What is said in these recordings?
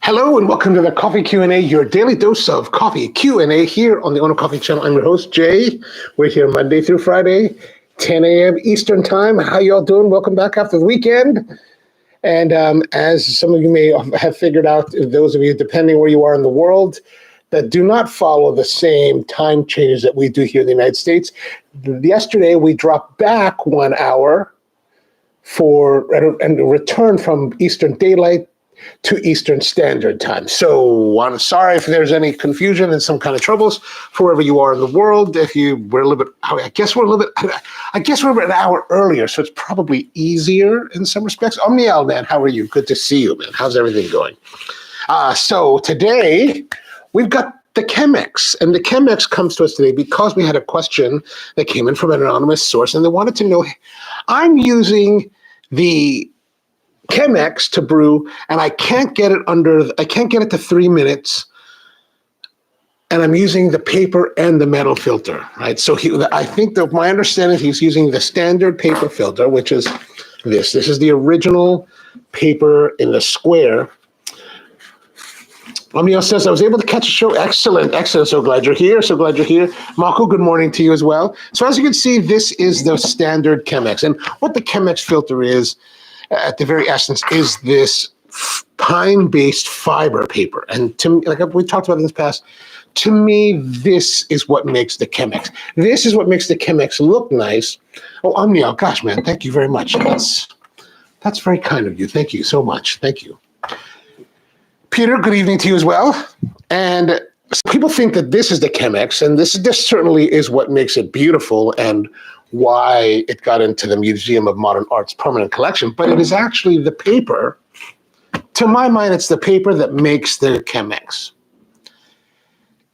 Hello and welcome to the Coffee Q&A, your daily dose of coffee Q&A here on the Onocoffee channel. I'm your host, Jay. We're here Monday through Friday, 10 a.m. Eastern time. How y'all doing? Welcome back after the weekend. And as some of you may have figured out, those of you, depending where you are in the world, that do not follow the same time changes that we do here in the United States. Yesterday, we dropped back 1 hour and return from Eastern Daylight to Eastern Standard Time. So I'm sorry if there's any confusion and some kind of troubles for wherever you are in the world. If you were a little bit, I guess we're an hour earlier, so it's probably easier in some respects. Omniel, man, how are you? Good to see you, man. How's everything going? So today we've got the Chemex, and the Chemex comes to us today because we had a question that came in from an anonymous source, and they wanted to know, I'm using the Chemex to brew, and I can't get it to 3 minutes, and I'm using the paper and the metal filter, right? So I think that my understanding, he's using the standard paper filter, which is this. This is the original paper in the square. Omniel says, I was able to catch a show. Excellent, excellent. So glad you're here. Mako, good morning to you as well. So as you can see, this is the standard Chemex. And what the Chemex filter is, at the very essence, is this pine-based fiber paper. And to me, like we talked about in the past, to me, this is what makes the Chemex. This is what makes the Chemex look nice. Oh, Omniel, gosh, man, thank you very much. That's very kind of you. Thank you so much. Thank you. Peter, good evening to you as well. And people think that this is the Chemex, and this certainly is what makes it beautiful and why it got into the Museum of Modern Art's permanent collection. But it is actually the paper. To my mind, it's the paper that makes the Chemex.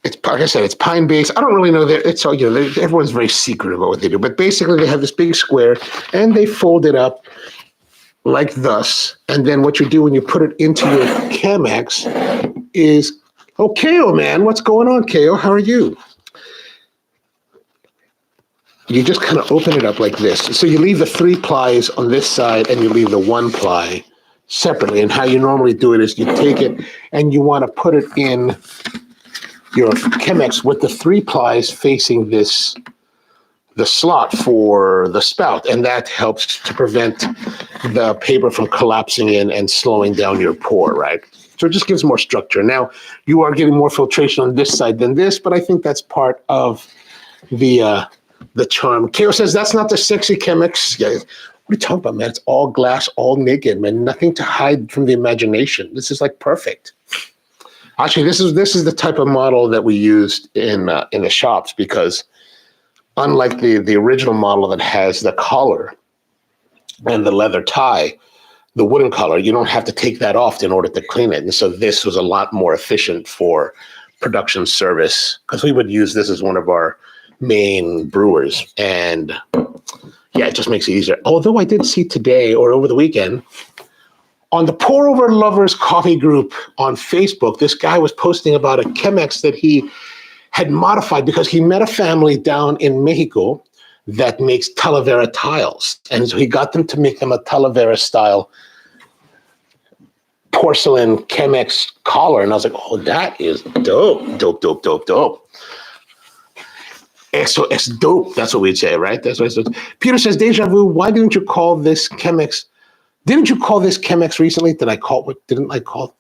It's, like I said, it's pine-based. I don't really know that it's all, everyone's very secret about what they do. But basically, they have this big square, and they fold it up like thus. And then what you do when you put it into your Chemex is, oh, Ko, man, what's going on, Ko? How are you? You just kind of open it up like this. So you leave the 3 plies on this side and you leave the 1 ply separately. And how you normally do it is you take it and you want to put it in your Chemex with the 3 plies facing the slot for the spout. And that helps to prevent the paper from collapsing in and slowing down your pour, right? So it just gives more structure. Now, you are getting more filtration on this side than this, but I think that's part of the charm. Ko says, that's not the sexy Chemex. Yeah, what are you talking about, man? It's all glass, all naked, man. Nothing to hide from the imagination. This is like perfect. Actually, this is the type of model that we used in the shops, because unlike the original model that has the collar and the leather tie, the wooden collar, you don't have to take that off in order to clean it. And so this was a lot more efficient for production service, because we would use this as one of our main brewers. And yeah, it just makes it easier. Although I did see today or over the weekend on the Pour Over Lovers coffee group on Facebook, this guy was posting about a Chemex that he had modified because he met a family down in Mexico that makes Talavera tiles. And so he got them to make them a Talavera style porcelain Chemex collar. And I was like, oh, that is dope. It's dope. That's what we'd say, right? That's what it's. Peter says, deja vu, why didn't you call this Chemex? Didn't you call this Chemex recently? Did I call what? Didn't I call?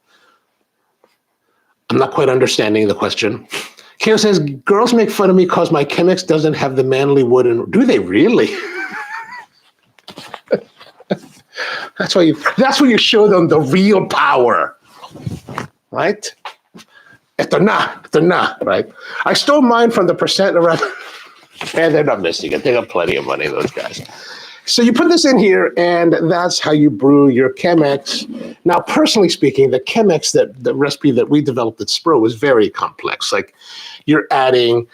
I'm not quite understanding the question. Kale says, girls make fun of me because my Chemex doesn't have the manly wood. And do they really? That's when you show them the real power, right? If they're not, right? I stole mine from the percent around, and they're not missing it. They got plenty of money, those guys. So you put this in here, and that's how you brew your Chemex. Now, personally speaking, the Chemex, the recipe that we developed at Spro was very complex. Like, you're adding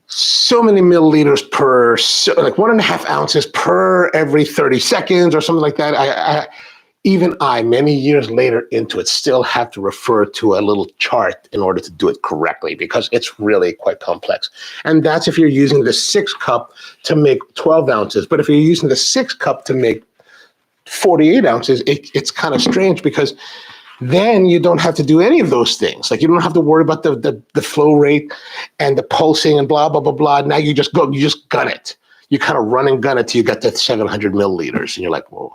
so many milliliters like 1.5 ounces per every 30 seconds or something like that. Even I, many years later into it, still have to refer to a little chart in order to do it correctly, because it's really quite complex. And that's if you're using the 6 cup to make 12 ounces. But if you're using the 6 cup to make 48 ounces, it's kind of strange, because then you don't have to do any of those things. Like you don't have to worry about the flow rate and the pulsing and blah, blah, blah, blah. Now you just gun it. You kind of run and gun it till you get to 700 milliliters. And you're like, whoa,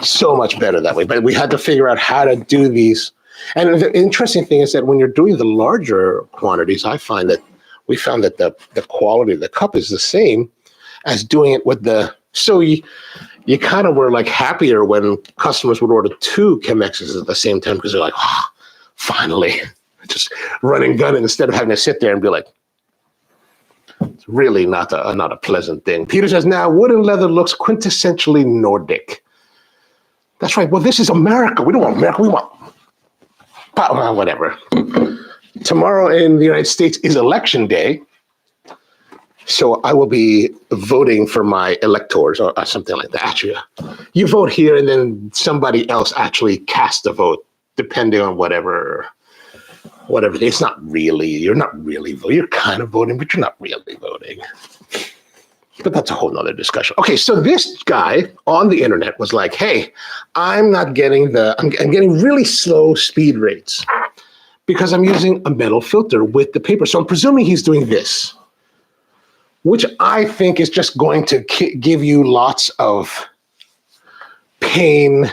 so much better that way. But we had to figure out how to do these. And the interesting thing is that when you're doing the larger quantities, we found that the quality of the cup is the same as doing it with so you kind of were like happier when customers would order 2 Chemexes at the same time because they're like, oh, finally, just run and gun it instead of having to sit there and be like, it's really not a pleasant thing. Peter says, now wooden leather looks quintessentially Nordic. That's right. Well, this is America. We don't want America. We want whatever. Tomorrow in the United States is election day. So I will be voting for my electors or something like that. Actually, you vote here and then somebody else actually casts a vote depending on whatever. It's not really, you're not really voting. You're kind of voting, but you're not really voting. But that's a whole nother discussion. Okay, so this guy on the internet was like, hey, I'm getting really slow speed rates because I'm using a metal filter with the paper. So I'm presuming he's doing this, which I think is just going to give you lots of pain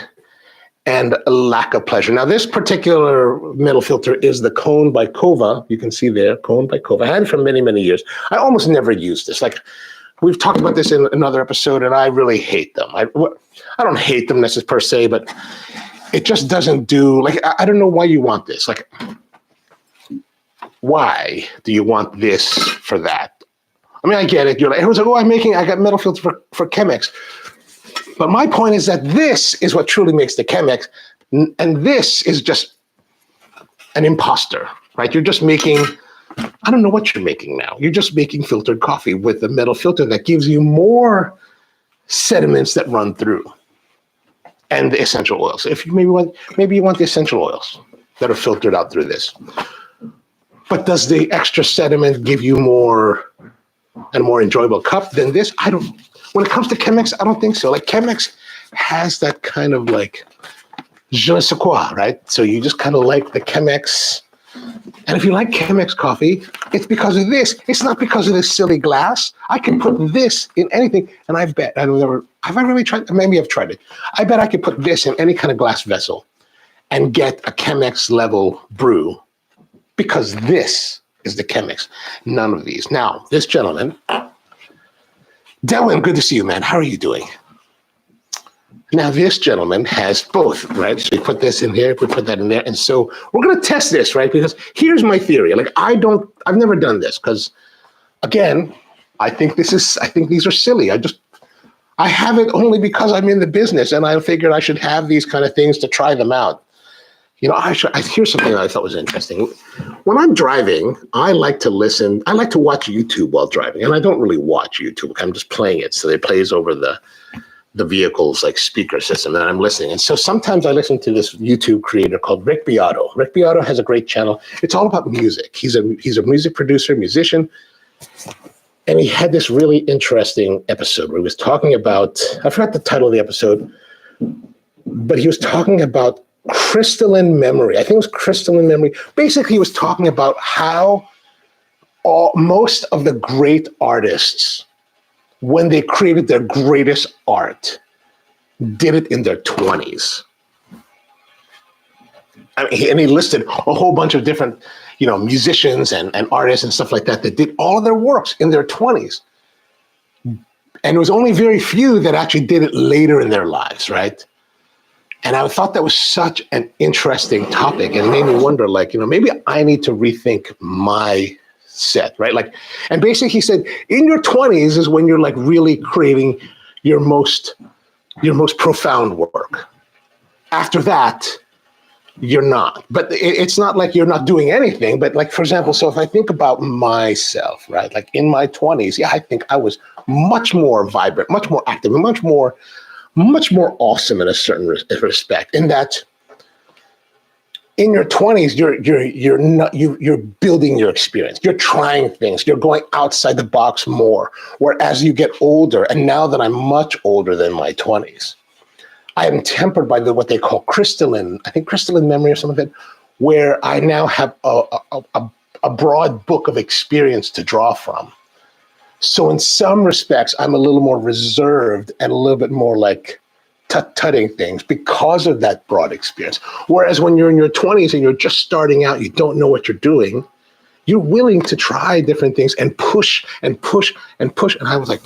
and a lack of pleasure. Now, this particular metal filter is the Cone by Kova. You can see there, Cone by Kova. I had it for many, many years. I almost never used this. Like, we've talked about this in another episode, and I really hate them. I don't hate them necessarily per se, but it just doesn't do, like, I don't know why you want this. Like, why do you want this for that? I mean, I get it. You're like, everyone's like, oh, I got metal filter for Chemex. But my point is that this is what truly makes the Chemex, and this is just an imposter, right? You're just making, I don't know what you're making now. You're just making filtered coffee with a metal filter that gives you more sediments that run through, and the essential oils. If you maybe you want the essential oils that are filtered out through this. But does the extra sediment give you more and a more enjoyable cup than this? When it comes to Chemex, I don't think so. Like, Chemex has that kind of like je ne sais quoi, right? So you just kind of like the Chemex. And if you like Chemex coffee, it's because of this. It's not because of this silly glass. I can put this in anything. And I bet, have I really tried? Maybe I've tried it. I bet I could put this in any kind of glass vessel and get a Chemex level brew because this is the Chemex. None of these. Now, this gentleman, Dylan, good to see you, man. How are you doing? Now, this gentleman has both, right? So we put this in here, we put that in there. And so we're going to test this, right? Because here's my theory. Like, I've never done this because, again, I think these are silly. I have it only because I'm in the business and I figured I should have these kind of things to try them out. You know, here's something that I thought was interesting. When I'm driving, I like to watch YouTube while driving. And I don't really watch YouTube. I'm just playing it. So it plays over the vehicle's like speaker system and I'm listening. And so sometimes I listen to this YouTube creator called Rick Beato. Rick Beato has a great channel. It's all about music. He's a music producer, musician. And he had this really interesting episode where he was talking about, I forgot the title of the episode, but he was talking about crystalline memory. I think it was crystalline memory. Basically, he was talking about how most of the great artists, when they created their greatest art, did it in their 20s. And he listed a whole bunch of different, musicians and artists and stuff like that did all of their works in their 20s. And it was only very few that actually did it later in their lives, right? And I thought that was such an interesting topic and it made me wonder, maybe I need to rethink my set, right? And basically he said, in your 20s is when you're really creating your most profound work. After that, you're not. But it's not like you're not doing anything, but for example, so if I think about myself, right? In my 20s, I think I was much more vibrant, much more active, and much more awesome in a certain respect, in that in your 20s, you're building your experience. You're trying things. You're going outside the box more. Whereas you get older, and now that I'm much older than my 20s, I am tempered by what they call crystalline, I think crystalline memory or something, where I now have a broad book of experience to draw from. So in some respects, I'm a little more reserved and a little bit more like tut-tutting things because of that broad experience. Whereas when you're in your 20s and you're just starting out, you don't know what you're doing, you're willing to try different things and push and push and push. And I was like,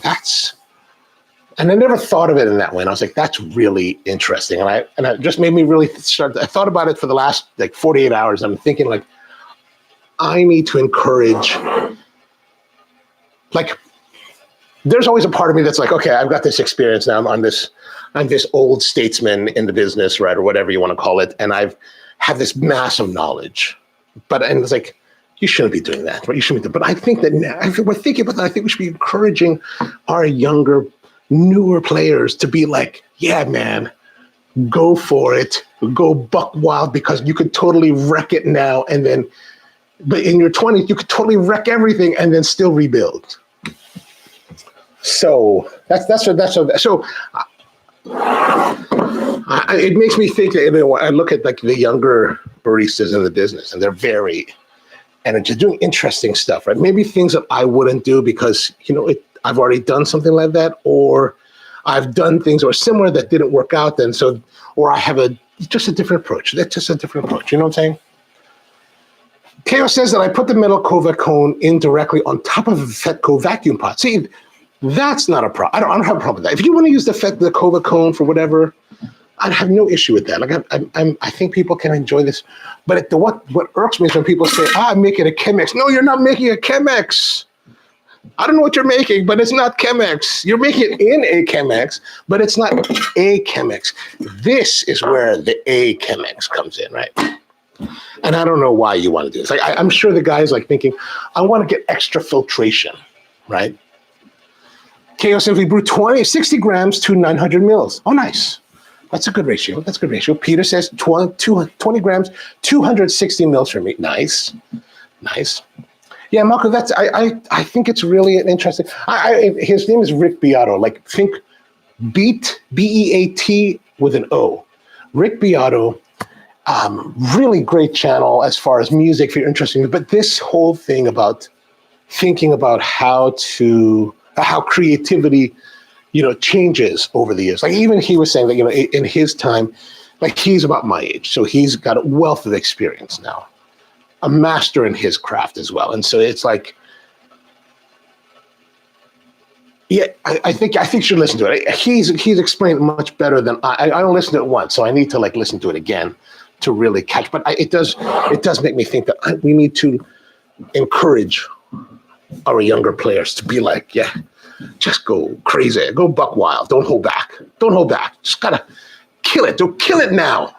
and I never thought of it in that way. And I was like, that's really interesting. And it just made me really start. I thought about it for the last like 48 hours. I'm thinking like, I need to encourage, like, there's always a part of me that's like, okay, I've got this experience now. I'm this old statesman in the business, right? Or whatever you want to call it. And I've had this massive knowledge, and it's like, you shouldn't be doing that, right? You shouldn't be doing. But I think that now, if we're thinking about that, I think we should be encouraging our younger, newer players to be like, yeah, man, go for it, go buck wild, because you could totally wreck it now. And then, but in your 20s, you could totally wreck everything and then still rebuild. So it makes me think that, I look at like the younger baristas in the business, and they're very doing interesting stuff, right? Maybe things that I wouldn't do because, I've already done something like that, or I've done things that were similar that didn't work out then. So, or I have just a different approach. That's just a different approach. You know what I'm saying? Keo says that I put the metal Kova cone in directly on top of a Fetco vacuum pot. See, that's not a problem. I don't have a problem with that. If you want to use the Kova cone for whatever, I'd have no issue with that. Like I think people can enjoy this. But what irks me is when people say, I'm making a Chemex. No, you're not making a Chemex. I don't know what you're making, but it's not Chemex. You're making it in a Chemex, but it's not a Chemex. This is where the a Chemex comes in, right? And I don't know why you want to do this. Like I'm sure the guy's like thinking, I want to get extra filtration, right? KO says we brew 60 grams to 900 mils. Oh, nice. That's a good ratio. Peter says 20 grams, 260 mils for me. Nice. Yeah, Malcolm, I think it's really interesting. His name is Rick Beato. Like, think Beat with an O. Rick Beato, really great channel as far as music, if you're interested. But this whole thing about thinking about how creativity, changes over the years. Like even he was saying that, in his time, like he's about my age. So he's got a wealth of experience now, a master in his craft as well. And so it's like, yeah, I think you should listen to it. He's explained it much better than I don't listen to it once. So I need to like listen to it again to really catch, but it does make me think that we need to encourage our younger players to be like, yeah, just go crazy, go buck wild, don't hold back, just gotta kill it. Don't kill it now,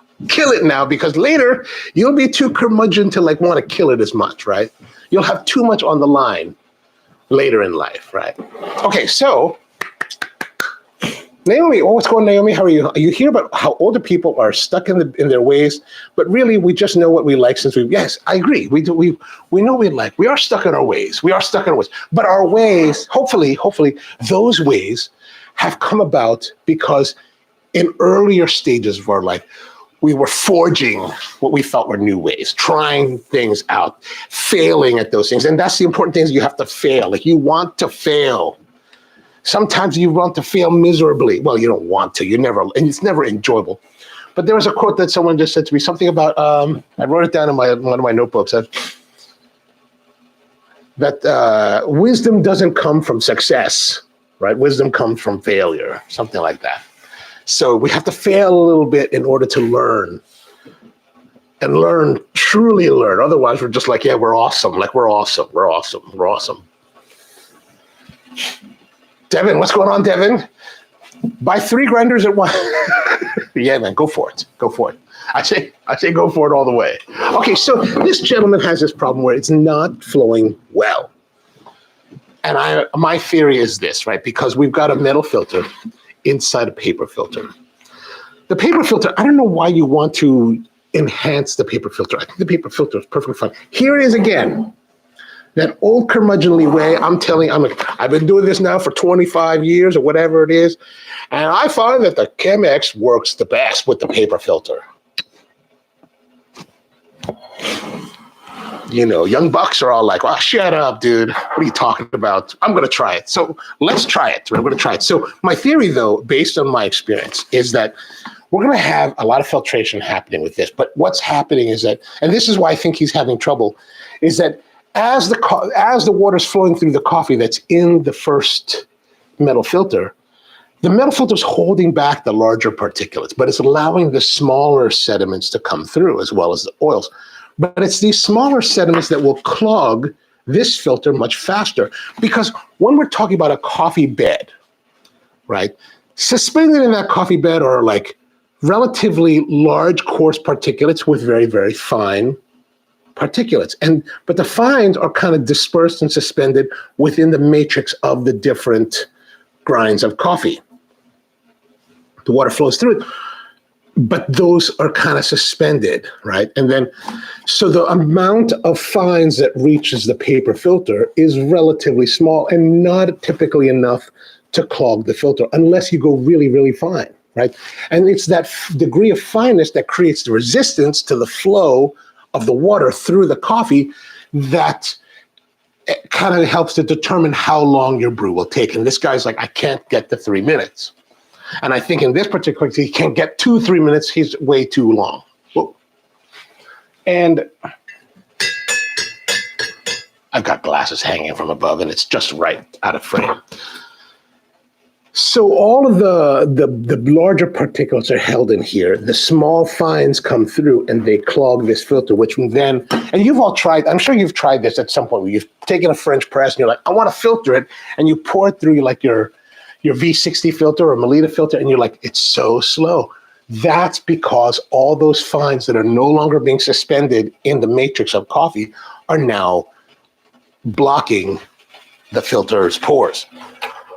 because later you'll be too curmudgeon to like want to kill it as much, right? You'll have too much on the line later in life, right? Okay, so Naomi, what's going on, Naomi? How are you? You hear about how older people are stuck in their ways, but really we just know what we like yes, I agree. We know we like. We are stuck in our ways. But our ways, hopefully, those ways have come about because in earlier stages of our life, we were forging what we felt were new ways, trying things out, failing at those things. And that's the important thing, is you have to fail. Like you want to fail. Sometimes you want to fail miserably. Well, you don't want to. And it's never enjoyable. But there was a quote that someone just said to me, something about, I wrote it down in one of my notebooks, that wisdom doesn't come from success, right? Wisdom comes from failure, something like that. So we have to fail a little bit in order to learn. And truly learn. Otherwise, we're just like, yeah, we're awesome. Like, we're awesome. Devin, what's going on, Devin? Buy 3 grinders at once. Yeah, man, go for it. I say go for it all the way. Okay, so this gentleman has this problem where it's not flowing well. And my theory is this, right? Because we've got a metal filter inside a paper filter. The paper filter, I don't know why you want to enhance the paper filter. I think the paper filter is perfectly fine. Here it is again. That old curmudgeonly way, I've been doing this now for 25 years or whatever it is, and I find that the Chemex works the best with the paper filter. You know, young bucks are all like, "Oh, shut up, dude. What are you talking about? I'm going to try it." So let's try it. We're going to try it. So my theory, though, based on my experience, is that we're going to have a lot of filtration happening with this. But what's happening is that, and this is why I think he's having trouble, is that as the water's flowing through the coffee that's in the first metal filter, the metal filter is holding back the larger particulates, but it's allowing the smaller sediments to come through as well as the oils. But it's these smaller sediments that will clog this filter much faster, because when we're talking about a coffee bed, right, suspended in that coffee bed are like relatively large, coarse particulates with very, very fine particulates. But the fines are kind of dispersed and suspended within the matrix of the different grinds of coffee. The water flows through it, but those are kind of suspended, right? And then, so the amount of fines that reaches the paper filter is relatively small and not typically enough to clog the filter unless you go really, really fine, right? And it's that degree of fineness that creates the resistance to the flow of the water through the coffee that kind of helps to determine how long your brew will take. And this guy's like, I can't get to 3 minutes. And I think in this particular case, he can't get 2-3 minutes. He's way too long. Whoa. And I've got glasses hanging from above, and it's just right out of frame. So all of the larger particles are held in here. The small fines come through, and they clog this filter, which then, and you've all tried, I'm sure you've tried this at some point where you've taken a French press, and you're like, I want to filter it, and you pour it through like your V60 filter or Melita filter, and you're like, it's so slow. That's because all those fines that are no longer being suspended in the matrix of coffee are now blocking the filter's pores.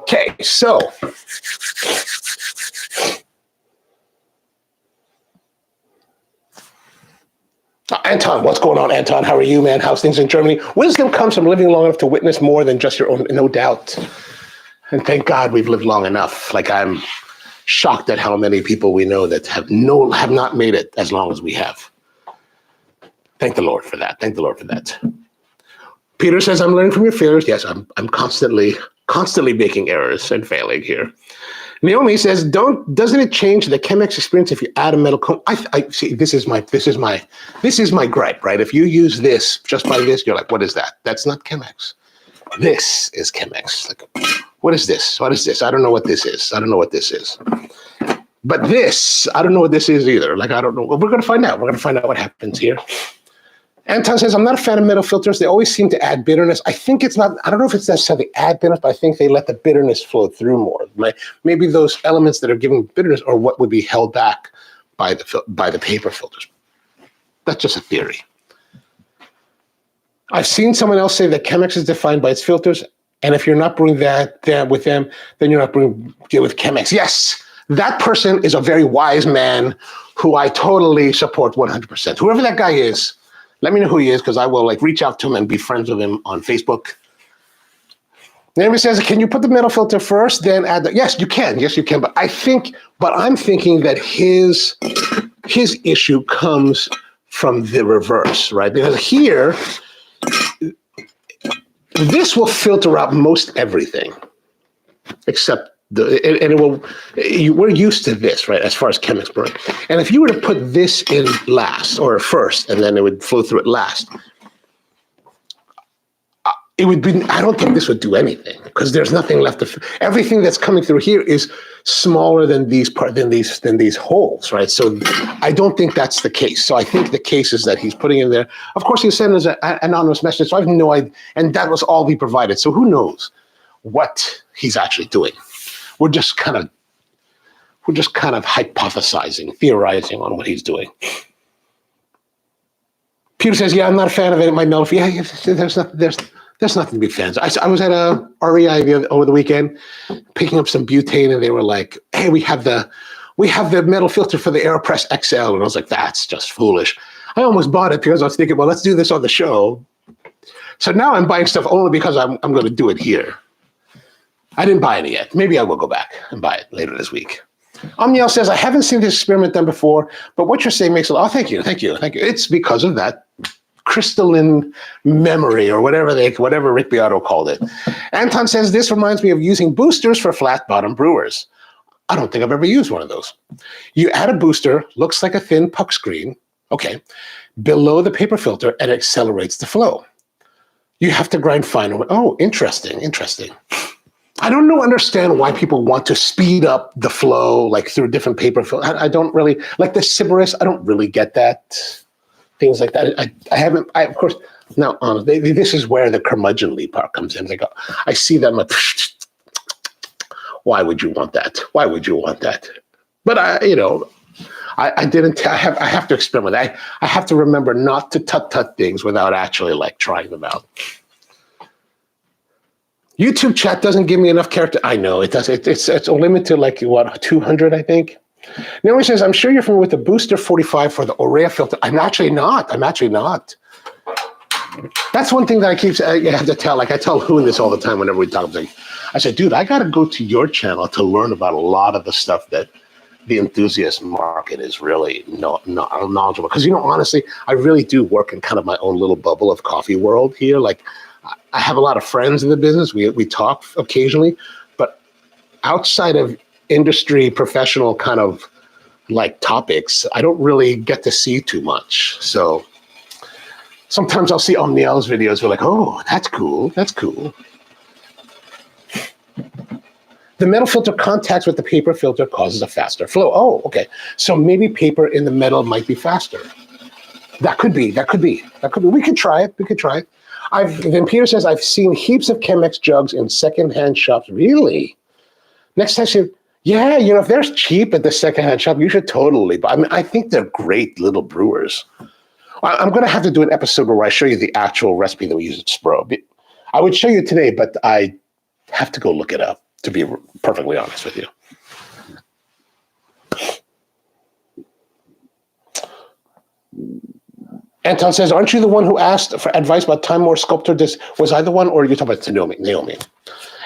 Okay, so Anton, what's going on, Anton? How are you, man? How's things in Germany? Wisdom comes from living long enough to witness more than just your own, no doubt. And thank God we've lived long enough. Like, I'm shocked at how many people we know that have not made it as long as we have. Thank the Lord for that. Thank the Lord for that. Peter says, I'm learning from your failures. Yes, I'm constantly making errors and failing here. Naomi says, doesn't it change the Chemex experience if you add a metal comb? I see, this is my gripe, right? If you use this just by this, you're like, what is that? That's not Chemex. This is Chemex. Like, what is this? What is this? I don't know what this is. I don't know what this is. But this, I don't know what this is either. Like, I don't know. We're going to find out. We're going to find out what happens here. Anton says, I'm not a fan of metal filters. They always seem to add bitterness. I think it's not, I don't know if it's necessarily add bitterness, but I think they let the bitterness flow through more. Maybe those elements that are giving bitterness are what would be held back by the paper filters. That's just a theory. I've seen someone else say that Chemex is defined by its filters, and if you're not brewing that with them, then you're not brewing with Chemex. Yes, that person is a very wise man who I totally support 100%. Whoever that guy is, let me know who he is, because I will reach out to him and be friends with him on Facebook. Naomi says, can you put the metal filter first, then add the, yes, you can. Yes, you can. But I'm thinking that his issue comes from the reverse, right? Because here, this will filter out most everything, except we're used to this, right? As far as Chemex brewing. And if you were to put this in last or first, and then it would flow through it last, it would be, I don't think this would do anything, because there's nothing left to, everything that's coming through here is smaller than these holes, right? So I don't think that's the case. So I think the case is that he's putting in there. Of course, he sent us an anonymous message, so I have no idea, and that was all he provided. So who knows what he's actually doing? We're just kind of hypothesizing, theorizing on what he's doing. Peter says, yeah, I'm not a fan of it. My mellow. Yeah, there's nothing to be fans. I was at a REI over the weekend picking up some butane, and they were like, hey, we have the metal filter for the AeroPress XL. And I was like, that's just foolish. I almost bought it because I was thinking, well, let's do this on the show. So now I'm buying stuff only because I'm going to do it here. I didn't buy any yet. Maybe I will go back and buy it later this week. Omniel says, I haven't seen this experiment done before, but what you're saying makes a lot. Oh, thank you. It's because of that crystalline memory or whatever Rick Beato called it. Anton says, this reminds me of using boosters for flat bottom brewers. I don't think I've ever used one of those. You add a booster, looks like a thin puck screen, okay, below the paper filter, and it accelerates the flow. You have to grind fine. Oh, interesting. I don't understand why people want to speed up the flow, like through different paper filters. I don't really, like the Sybaris, I don't really get that. Things like that. Of course, now, honestly, this is where the curmudgeonly part comes in. Like, I see them, like, why would you want that? But I have to experiment. I have to remember not to tut things without actually like trying them out. YouTube chat doesn't give me enough character. I know it does. It's limited to like 200, I think. Naomi says, I'm sure you're familiar with the Booster 45 for the Orea filter. I'm actually not. That's one thing that I have to tell. Like I tell Hoon this all the time whenever we talk. I said, dude, I got to go to your channel to learn about a lot of the stuff that the enthusiast market is really not knowledgeable. Because, honestly, I really do work in kind of my own little bubble of coffee world here. Like, I have a lot of friends in the business. We talk occasionally, but outside of industry professional kind of like topics, I don't really get to see too much. So sometimes I'll see Omniel's videos. We're like, oh, that's cool. The metal filter contacts with the paper filter causes a faster flow. Oh, okay. So maybe paper in the metal might be faster. That could be. We could try it. Then Peter says, I've seen heaps of Chemex jugs in secondhand shops. Really? Next time, yeah, if they're cheap at the secondhand shop, you should totally buy. I mean, I think they're great little brewers. I'm going to have to do an episode where I show you the actual recipe that we use at Spro. I would show you today, but I have to go look it up, to be perfectly honest with you. Anton says, aren't you the one who asked for advice about Time War Sculptor disc? Was I the one, or are you talking about Naomi?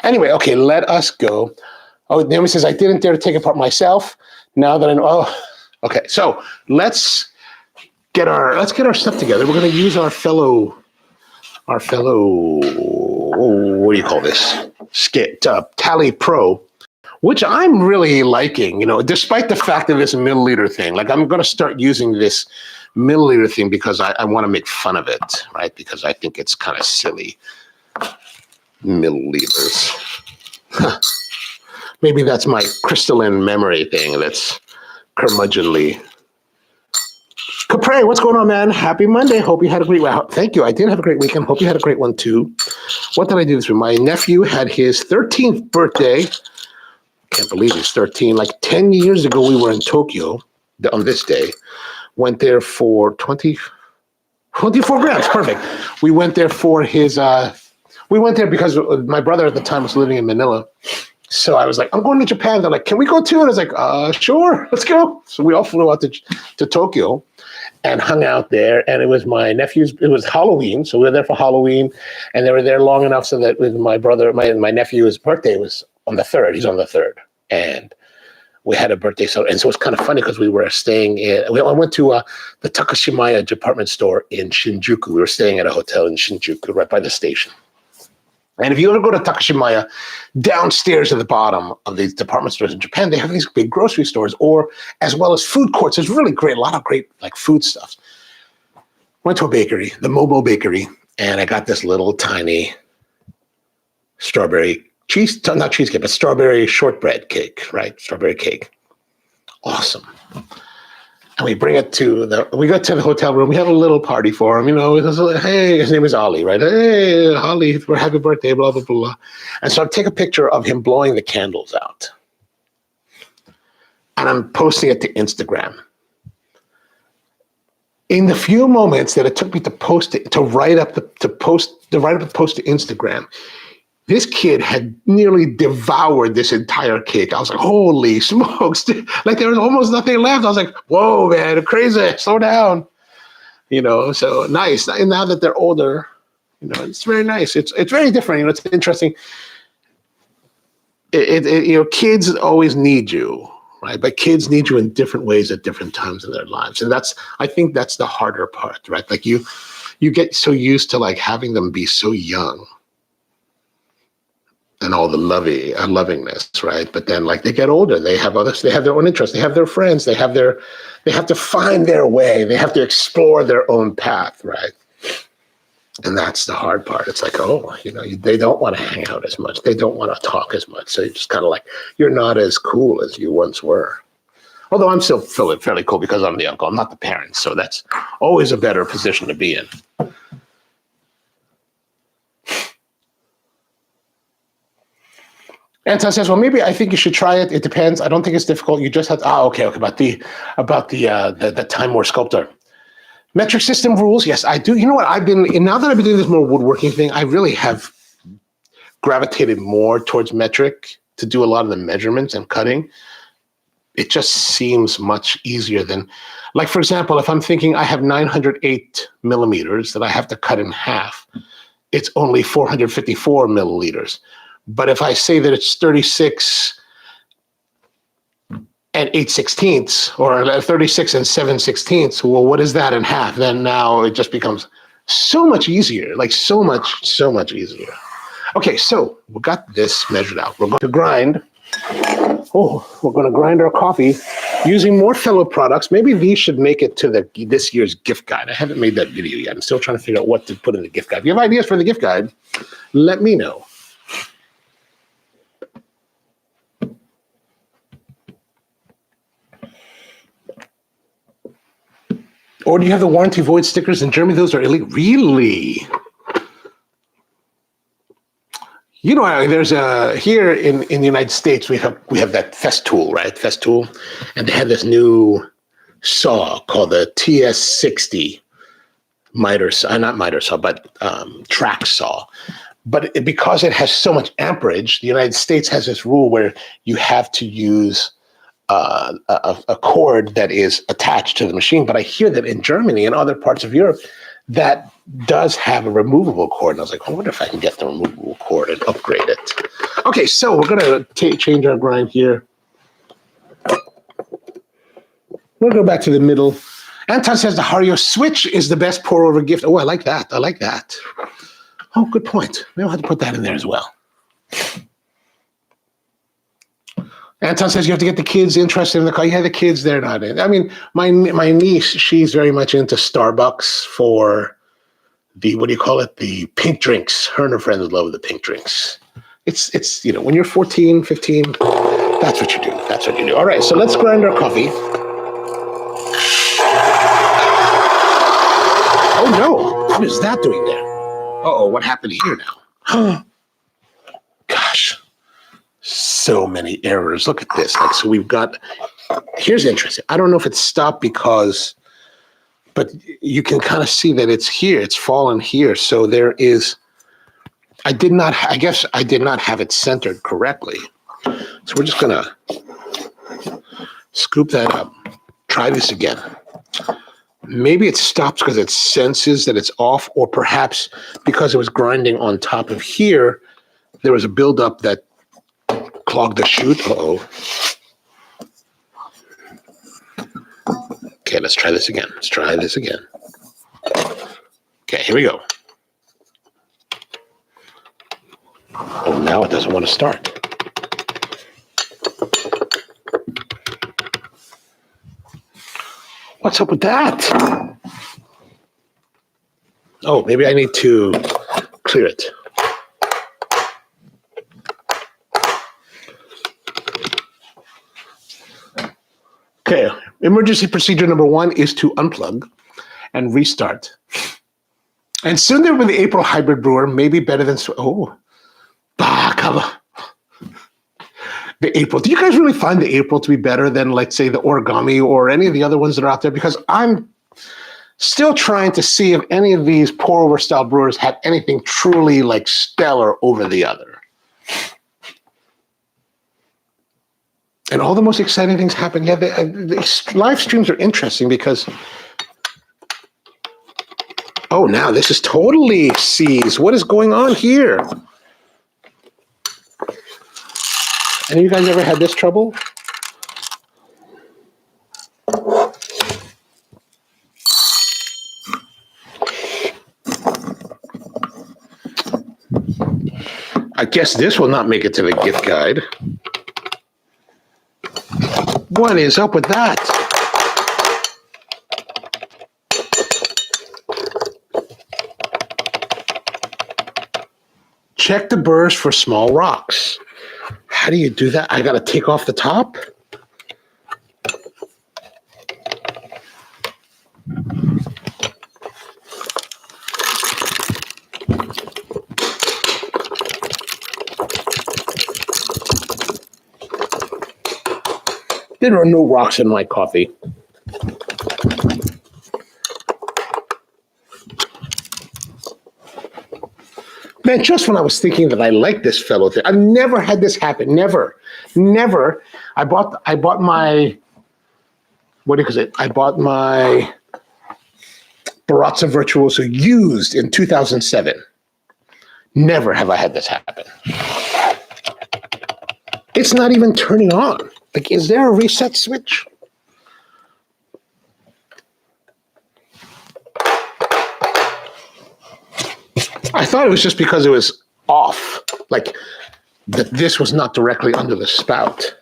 Anyway, okay, let us go. Oh, Naomi says, I didn't dare to take it apart myself. Now that I know, okay. So let's get our stuff together. We're going to use our fellow, what do you call this? Tally Pro, which I'm really liking, despite the fact of this milliliter thing. Like, I'm going to start using this milliliter thing because I want to make fun of it, right? Because I think it's kind of silly. Milliliters. Maybe that's my crystalline memory thing that's curmudgeonly. Capre, what's going on, man? Happy Monday. Hope you had a great week. Thank you. I did have a great weekend. Hope you had a great one, too. What did I do this week? My nephew had his 13th birthday. Can't believe he's 13. Like 10 years ago, we were in Tokyo on this day. Went there for 24 grams. Perfect. We went there for his, we went there because my brother at the time was living in Manila. So I was like, I'm going to Japan. They're like, can we go too? And I was like, sure, let's go. So we all flew out to Tokyo and hung out there. And it was my nephew's, it was Halloween. So we were there for Halloween. And they were there long enough so that with my brother, my nephew's birthday was on the 3rd. He's on the 3rd. And we had a birthday. So it's kind of funny because we were staying I went to the Takashimaya department store in Shinjuku. We were staying at a hotel in Shinjuku right by the station. And if you ever go to Takashimaya, downstairs at the bottom of these department stores in Japan, they have these big grocery stores, or as well as food courts. There's really great, a lot of great like food stuff. Went to a bakery, the Momo Bakery, and I got this little tiny strawberry not cheesecake, but strawberry shortbread cake, right? Strawberry cake. Awesome. And we bring it we got to the hotel room. We have a little party for him, hey, his name is Ali, right? Hey, Ali, happy birthday, blah, blah, blah. And so I take a picture of him blowing the candles out. And I'm posting it to Instagram. In the few moments that it took me to write up the post to Instagram, this kid had nearly devoured this entire cake. I was like, holy smokes. Like there was almost nothing left. I was like, whoa, man, crazy. Slow down. So nice. And now that they're older, You know, it's very nice. It's very different. You know, it's interesting. You know, kids always need you, right? But kids need you in different ways at different times in their lives, and I think that's the harder part, right? Like you get so used to like having them be so young and all the lovingness, right? But then like they get older, they have their own interests, they have their friends, they have to find their way, they have to explore their own path, right? And that's the hard part. It's like, oh, you know, they don't want to hang out as much. They don't want to talk as much. So you're just kind of like, you're not as cool as you once were. Although I'm still feeling fairly cool because I'm the uncle. I'm not the parent. So that's always a better position to be in. Anton says, well, maybe I think you should try it. It depends. I don't think it's difficult. You just have to, okay, about the Time War sculptor. Metric system rules, yes, I do. You know what? Now that I've been doing this more woodworking thing, I really have gravitated more towards metric to do a lot of the measurements and cutting. It just seems much easier than, like, for example, if I'm thinking I have 908 millimeters that I have to cut in half, it's only 454 milliliters. But if I say that it's 36 and 8/16 or 36 and 7/16, well, what is that in half? Then now it just becomes so much easier, like so much easier. Okay, so we got this measured out. We're going to grind. We're going to grind our coffee using more fellow products. Maybe these should make it to this year's gift guide. I haven't made that video yet. I'm still trying to figure out what to put in the gift guide. If you have ideas for the gift guide, let me know. Or do you have the warranty void stickers in Germany? Those are illegal. Really? You know, there's here in the United States we have that Festool, right? Festool, and they have this new saw called the TS60 miter saw, not miter saw, but track saw. But because it has so much amperage, the United States has this rule where you have to use a cord that is attached to the machine. But I hear that in Germany and other parts of Europe, that does have a removable cord. And I was like, I wonder if I can get the removable cord and upgrade it. Okay, so we're going to change our grind here. We'll go back to the middle. Anton says the Hario Switch is the best pour-over gift. Oh, I like that. I like that. Oh, good point. Maybe I'll have to put that in there as well. Anton says you have to get the kids interested in the car. Yeah, the kids, they're not in. I mean, my niece, she's very much into Starbucks for the, what do you call it? The pink drinks. Her and her friends love the pink drinks. It's you know, when you're 14, 15, that's what you do. That's what you do. All right, so let's grind our coffee. Oh, no. What is that doing there? Uh-oh, what happened here now? Gosh. So many errors. Look at this. Like, so we've got, here's interesting. I don't know if it's stopped because, but you can kind of see that it's here. It's fallen here. So there is, I guess I did not have it centered correctly. So we're just going to scoop that up. Try this again. Maybe it stops because it senses that it's off, or perhaps because it was grinding on top of here, there was a buildup that clogged the chute. Uh-oh. Okay, let's try this again. Let's try this again. Okay, here we go. Oh, now it doesn't want to start. What's up with that? Oh, maybe I need to clear it. Okay, emergency procedure number 1 is to unplug and restart. And soon there will be the April hybrid brewer, maybe better than, the April. Do you guys really find the April to be better than, let's say, the Origami or any of the other ones that are out there? Because I'm still trying to see if any of these pour-over style brewers have anything truly like stellar over the other. And all the most exciting things happen. Yeah, the live streams are interesting because, Oh, now this is totally seized. What is going on here? Any of you guys ever had this trouble? I guess this will not make it to the gift guide. What is up with that? Check the burrs for small rocks. How do you do that? I got to take off the top? There are no rocks in my coffee. Man, just when I was thinking that I liked this fellow thing, I've never had this happen. Never. I bought my, what do you call it? I bought my Baratza Virtuoso used in 2007. Never have I had this happen. It's not even turning on. Like, is there a reset switch? I thought it was just because it was off, like that this was not directly under the spout.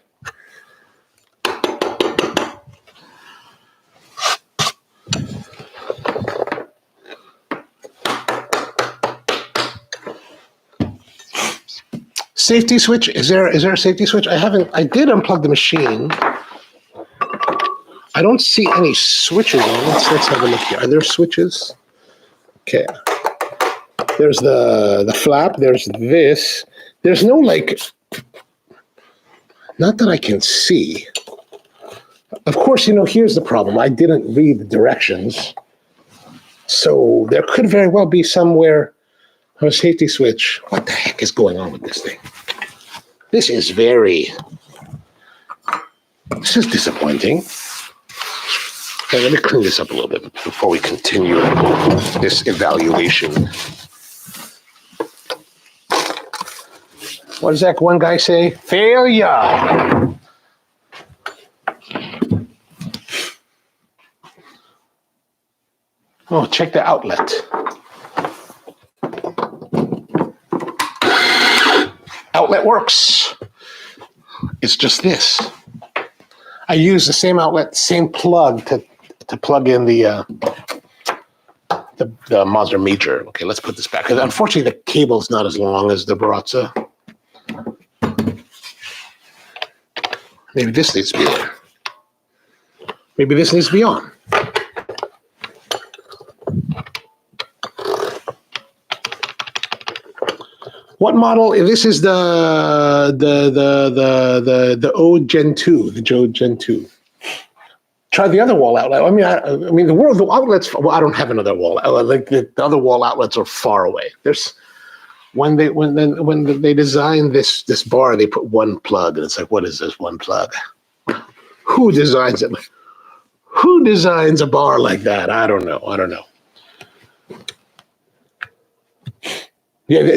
Safety switch, is there a safety switch? I did unplug the machine. I don't see any switches on. Let's have a look here. Are there switches? Okay. There's the flap, there's this. There's no, like, not that I can see. Of course, here's the problem. I didn't read the directions. So there could very well be somewhere a safety switch. What the heck is going on with this thing? This is disappointing. Okay, let me clean this up a little bit before we continue this evaluation. What does that one guy say? Failure. Oh, check the outlet. Outlet works. It's just this. I use the same outlet, same plug to plug in the Mazda Major. Okay, let's put this back. Unfortunately, the cable's not as long as the Baratza. Maybe this needs to be there. Maybe this needs to be on. What model? This is the O Gen 2, the Joe Gen 2. Try the other wall outlet. I mean, the outlets. Well, I don't have another wall. Like the other wall outlets are far away. There's when they designed this bar, they put one plug, and it's like, what is this one plug? Who designs it? Who designs a bar like that? I don't know. Yeah,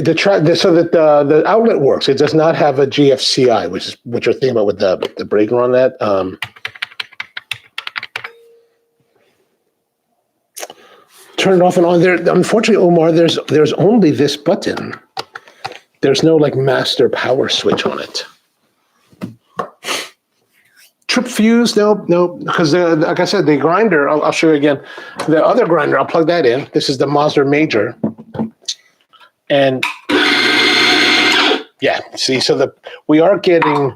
so that the outlet works. It does not have a GFCI, which is what you're thinking about with the breaker on that. Turn it off and on. There, unfortunately, Omar, there's only this button. There's no like master power switch on it. Trip fuse? No, because like I said, the grinder. I'll show you again. The other grinder, I'll plug that in. This is the Mazda Major. And yeah, see, so we are getting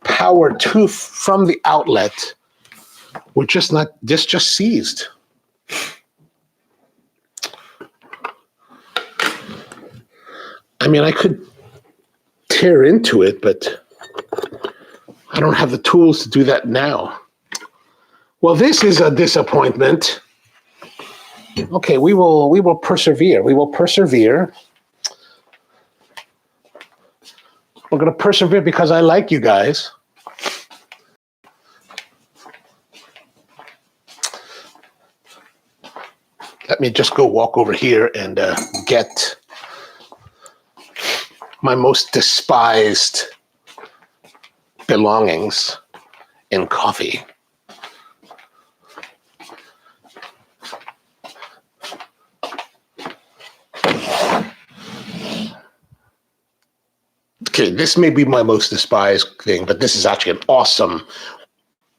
power from the outlet. We're just not, this just seized. I mean, I could tear into it, but I don't have the tools to do that now. Well, this is a disappointment. Okay, we will persevere. We will persevere. We're going to persevere because I like you guys. Let me just go walk over here and get my most despised belongings in coffee. Okay, this may be my most despised thing, but this is actually an awesome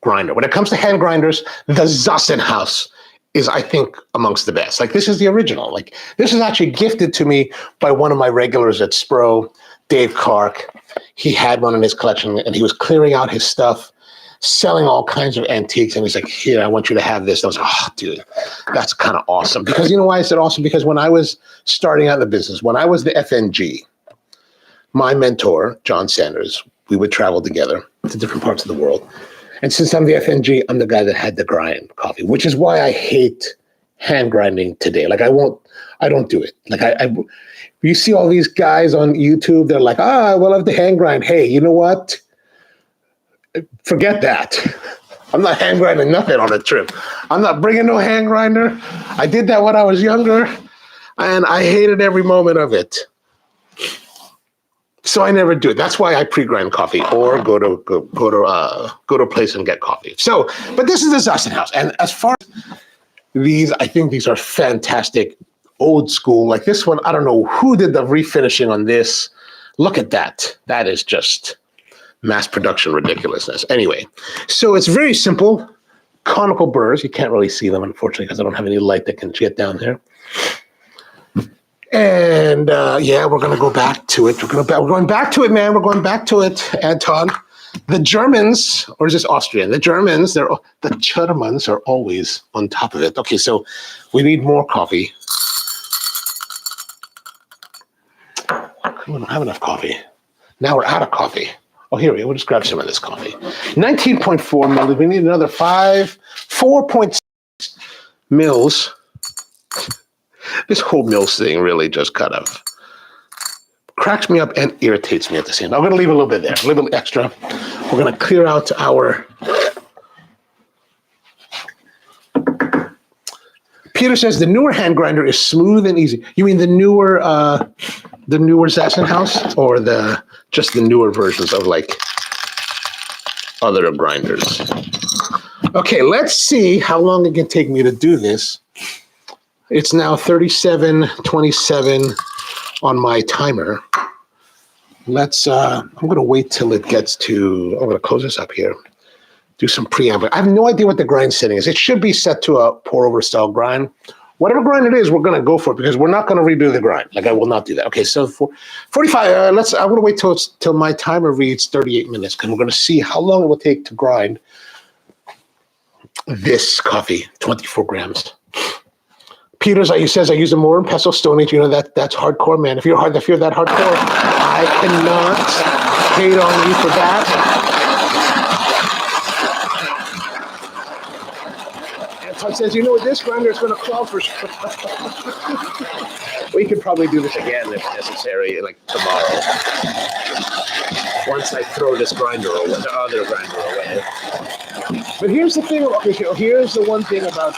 grinder. When it comes to hand grinders, the Zassenhaus is, I think, amongst the best. Like, this is the original. Like, this is actually gifted to me by one of my regulars at Spro, Dave Clark. He had one in his collection, and he was clearing out his stuff, selling all kinds of antiques, and he's like, here, I want you to have this. And I was like, oh, dude, that's kind of awesome. Because you know why I said awesome? Because when I was starting out in the business, when I was the FNG, my mentor, John Sanders, we would travel together to different parts of the world. And since I'm the FNG, I'm the guy that had to grind coffee, which is why I hate hand grinding today. Like, I don't do it. Like, you see all these guys on YouTube, they're like, I love to hand grind. Hey, you know what? Forget that. I'm not hand grinding nothing on a trip. I'm not bringing no hand grinder. I did that when I was younger, and I hated every moment of it. So I never do it. That's why I pre-grind coffee or go to a place and get coffee. So, but this is the Zassenhaus. And as far as these, I think these are fantastic, old school. Like this one, I don't know who did the refinishing on this. Look at that. That is just mass production ridiculousness. Anyway, so it's very simple. Conical burrs. You can't really see them, unfortunately, because I don't have any light that can get down there. And yeah, we're going to go back to it. We're going back to it, man. We're going back to it, Anton. The Germans, or is this Austrian? The Germans, the Germans are always on top of it. Okay, so we need more coffee. We don't have enough coffee. Now we're out of coffee. Oh, here we go. We'll just grab some of this coffee. 19.4 milliliters. We need another 4.6 mils. This whole Mills thing really just kind of cracks me up and irritates me at the same time. I'm going to leave a little bit there, a little extra. We're going to clear out our... Peter says the newer hand grinder is smooth and easy. You mean the newer Zassenhaus, or just the newer versions of like other grinders? Okay, let's see how long it can take me to do this. It's now 37:27 on my timer. Let's, I'm going to wait till it gets to, I'm going to close this up here. Do some preamble. I have no idea what the grind setting is. It should be set to a pour over style grind. Whatever grind it is, we're going to go for it because we're not going to redo the grind. Like, I will not do that. Okay, so for 45, I'm going to wait till my timer reads 38 minutes because we're going to see how long it will take to grind this coffee, 24 grams. Peters, he says, I use a more pestle Stone Age. You know, that's hardcore, man. If you're that hardcore, I cannot hate on you for that. Anton says, you know what, this grinder is going to call for... We could probably do this again if necessary, like tomorrow. Once I throw this grinder away, the other grinder away. But here's the thing, okay, here's the one thing about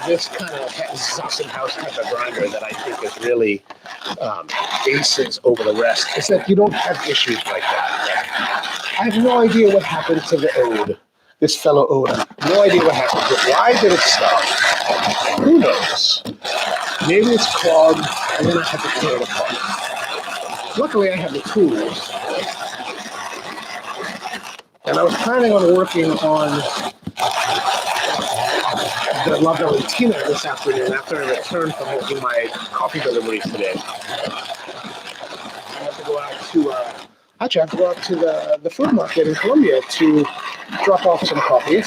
this kind of Zassenhaus type of grinder that I think is really aces over the rest, is that you don't have issues like that. Like, I have no idea what happened to the Ode, this fellow Ode. No idea what happened to it. Why did it stop? Who knows? Maybe it's clogged, and then I have to tear it apart. Luckily, I have the tools. And I was planning on working on the La Valentina this afternoon after I returned from making my coffee deliveries today. I have to go out to, the food market in Colombia to drop off some coffees,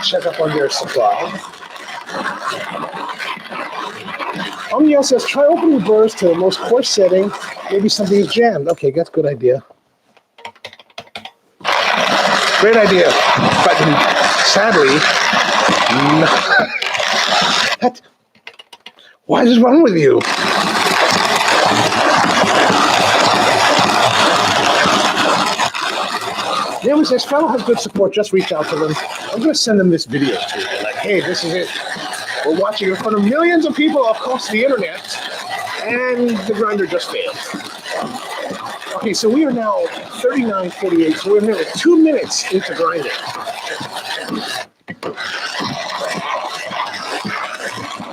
check up on their supply. Omniel says, try opening burrs to the most coarse setting. Maybe something is jammed. Okay, that's a good idea. Great idea, but sadly, no. What is wrong with you? Yeah, says, fellow has good support, just reach out to them. I'm going to send them this video too. Like, hey, this is it. We're watching in front of millions of people across the internet, and the grinder just failed. Okay, so we are now 39:48, so we're nearly 2 minutes into grinding.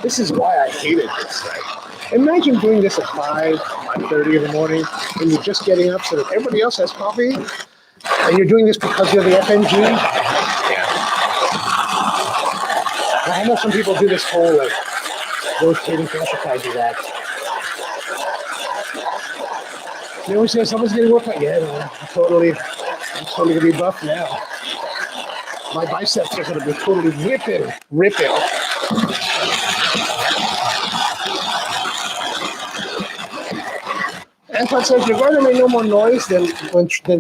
This is why I hated this, right? Imagine doing this at 5:30 in the morning, and you're just getting up so that everybody else has coffee, and you're doing this because you're the FNG. Yeah. I know some people do this whole like rotating thing. I should probably do that. They always say someone's getting work out. Yeah, man, I'm totally gonna be buff now. My biceps are gonna be totally ripping. Antoine says you're going to make no more noise than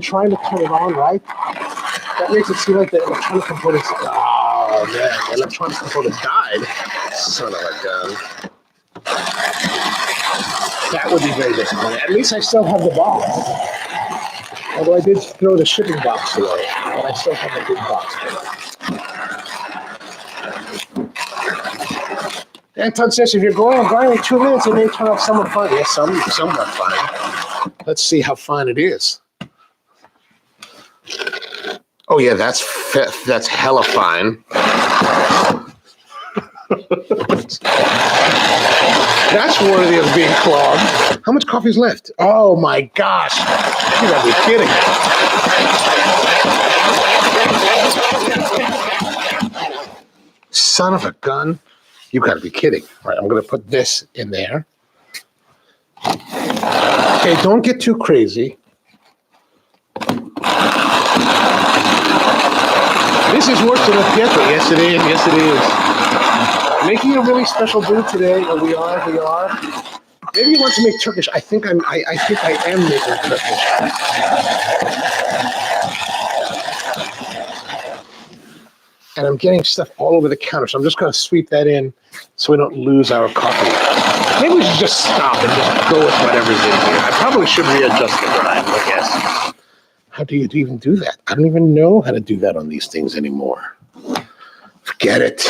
trying to turn it on, right? That makes it seem like the electronic components. Oh man, the electronic component died. Son of a gun. That would be very disappointing. At least I still have the box. Although I did throw the shipping box away, but I still have the big box. Anton says if you're going on grinding 2 minutes, it may turn out somewhat fine. Yes, somewhat fine. Let's see how fine it is. Oh yeah, that's hella fine. That's worthy of being clogged. How much coffee's left? Oh my gosh. You gotta be kidding. Son of a gun. You gotta be kidding. All right, I'm gonna put this in there. Okay, don't get too crazy. This is worse than a Beato. Yes, it is. Yes, it is. Making a really special brew today, and we are. Maybe you want to make Turkish. I think I am making Turkish. And I'm getting stuff all over the counter, so I'm just going to sweep that in so we don't lose our coffee. Maybe we should just stop and just go with whatever's in here. I probably should readjust the grind, I guess. How do you even do that? I don't even know how to do that on these things anymore. Forget it.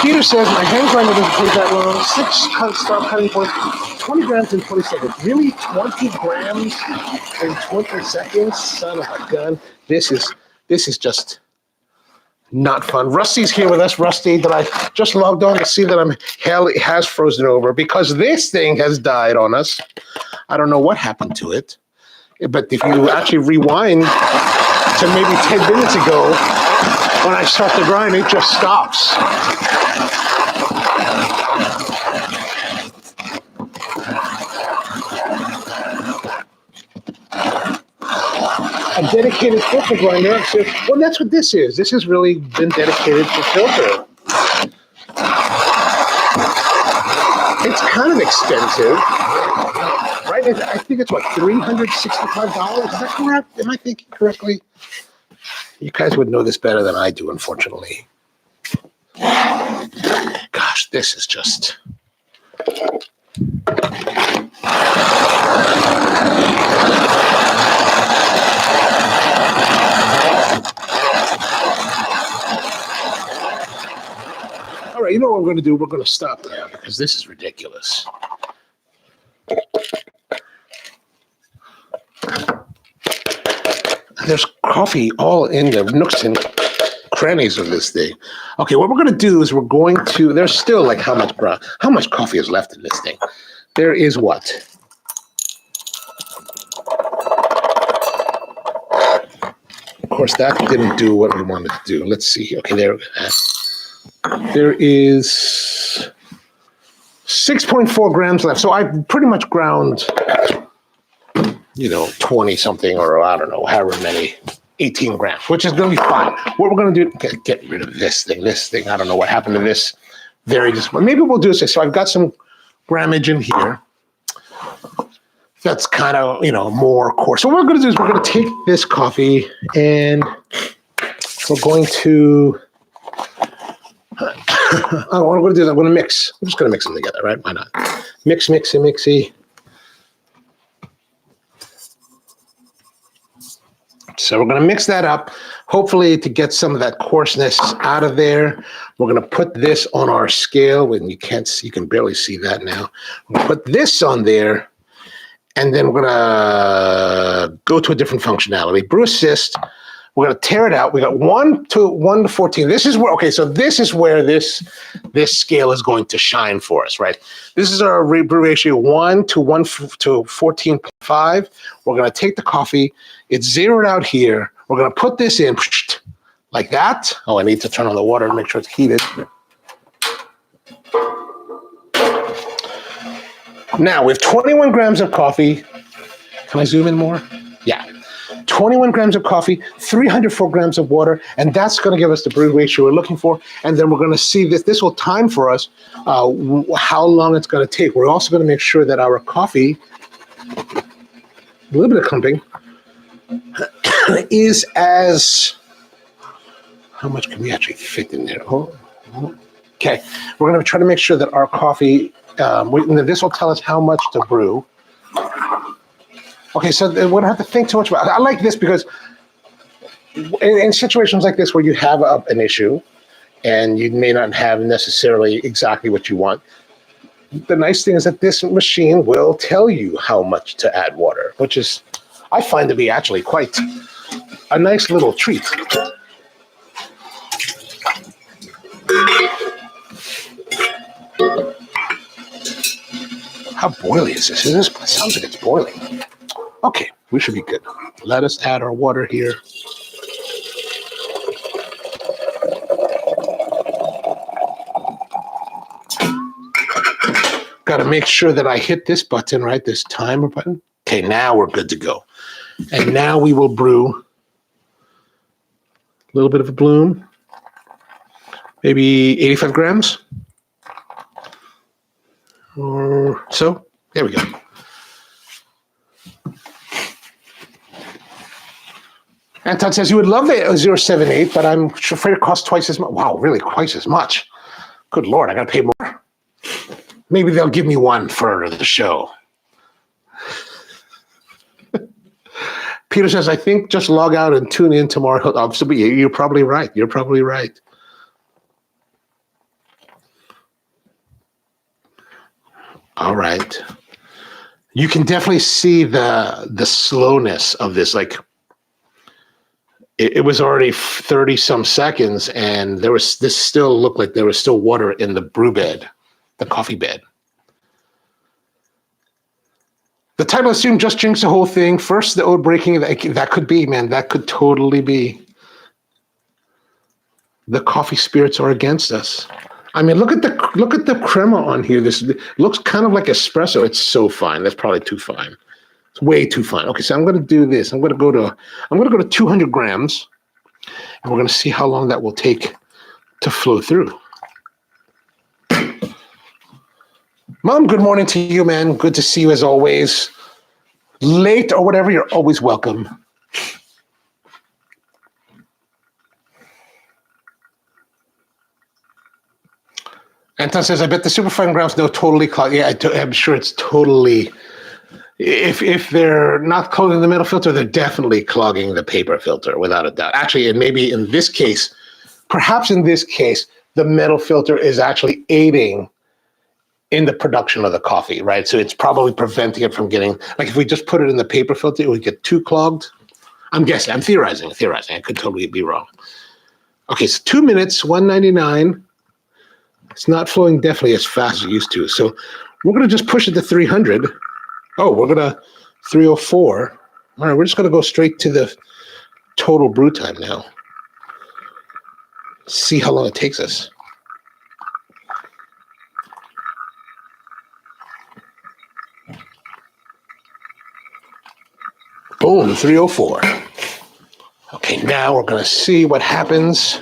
Peter says, my hand grinder doesn't take that long. 6 stop cutting points, 20 grams in 20 seconds. Really? 20 grams in 20 seconds? Son of a gun. This is just not fun. Rusty's here with us. Rusty, that I just logged on to see that hell, it has frozen over because this thing has died on us. I don't know what happened to it. But if you actually rewind to maybe 10 minutes ago, when I start the grind, it just stops. A dedicated filter grinder. So, well, that's what this is. This has really been dedicated for filter. It's kind of expensive, right? I think it's what, $365? Is that correct? Am I thinking correctly? You guys would know this better than I do, unfortunately. Gosh, this is just... All right, you know what we're going to do? We're going to stop now because this is ridiculous. There's coffee all in the nooks and crannies of this thing. Okay, what we're going to do is we're going to, there's still like how much coffee is left in this thing? There is what? Of course, that didn't do what we wanted to do. Let's see. Okay, there is 6.4 grams left. So I pretty much ground, 20 something, or I don't know, however many, 18 grams, which is going to be fine. What we're going to do, get rid of this thing. I don't know what happened to this. Maybe we'll do this. So I've got some grammage in here. That's kind of, more coarse. So what we're going to do is we're going to take this coffee and we're going to, what I'm going to do is I'm going to mix. I'm just going to mix them together, right? Why not? Mixy. So we're going to mix that up, hopefully to get some of that coarseness out of there. We're going to put this on our scale. When you can't see, you can barely see that now. We'll put this on there, and then we're going to go to a different functionality. Brew Assist. We're going to tear it out. We got 1 to 14. This is where, okay, so this is where this scale is going to shine for us, right? This is our brew ratio 1 to 14.5. We're going to take the coffee. It's zeroed out here. We're going to put this in like that. Oh, I need to turn on the water and make sure it's heated. Now, we have 21 grams of coffee. Can I zoom in more? Yeah. 21 grams of coffee, 304 grams of water, and that's going to give us the brew ratio we're looking for. And then we're going to see this. This will time for us how long it's going to take. We're also going to make sure that our coffee, a little bit of clumping, is as, how much can we actually fit in there? Okay, we're going to try to make sure that our coffee, this will tell us how much to brew. Okay, so we don't have to think too much about it. I like this because in situations like this where you have an issue and you may not have necessarily exactly what you want, the nice thing is that this machine will tell you how much to add water, which is, I find to be actually quite a nice little treat. How boiling is this? It sounds like it's boiling. Okay, we should be good. Let us add our water here. Got to make sure that I hit this button, right? This timer button. Okay, now we're good to go. And now we will brew a little bit of a bloom, maybe 85 grams or so. There we go. Anton says, you would love the 078, but I'm afraid it costs twice as much. Wow, really, twice as much? Good Lord, I got to pay more. Maybe they'll give me one for the show. Peter says, I think just log out and tune in tomorrow. You're probably right. You're probably right. All right. You can definitely see the slowness of this. Like, it was already 30-some seconds, and this still looked like there was still water in the brew bed, the coffee bed. The title assumed just drinks the whole thing. First, the oat breaking. That could be, man. That could totally be. The coffee spirits are against us. I mean, look at the crema on here. This looks kind of like espresso. It's so fine. That's probably too fine. It's way too fine. Okay, so I'm going to do this. I'm going to go to 200 grams, and we're going to see how long that will take to flow through. Mom, good morning to you, man. Good to see you as always. Late or whatever, you're always welcome. Anton says, I bet the superfine grounds no totally clog. Yeah, I'm sure it's totally. If they're not clogging the metal filter, they're definitely clogging the paper filter, without a doubt. Actually, and maybe in this case, perhaps in this case, the metal filter is actually aiding in the production of the coffee, right? So it's probably preventing it from getting, like if we just put it in the paper filter, it would get too clogged. I'm guessing, I'm theorizing. I could totally be wrong. Okay, so 2 minutes, 199. It's not flowing definitely as fast as it used to. So we're going to just push it to 300. Oh, we're going to 304. All right, we're just going to go straight to the total brew time now. See how long it takes us. Boom, 304. Okay, now we're going to see what happens.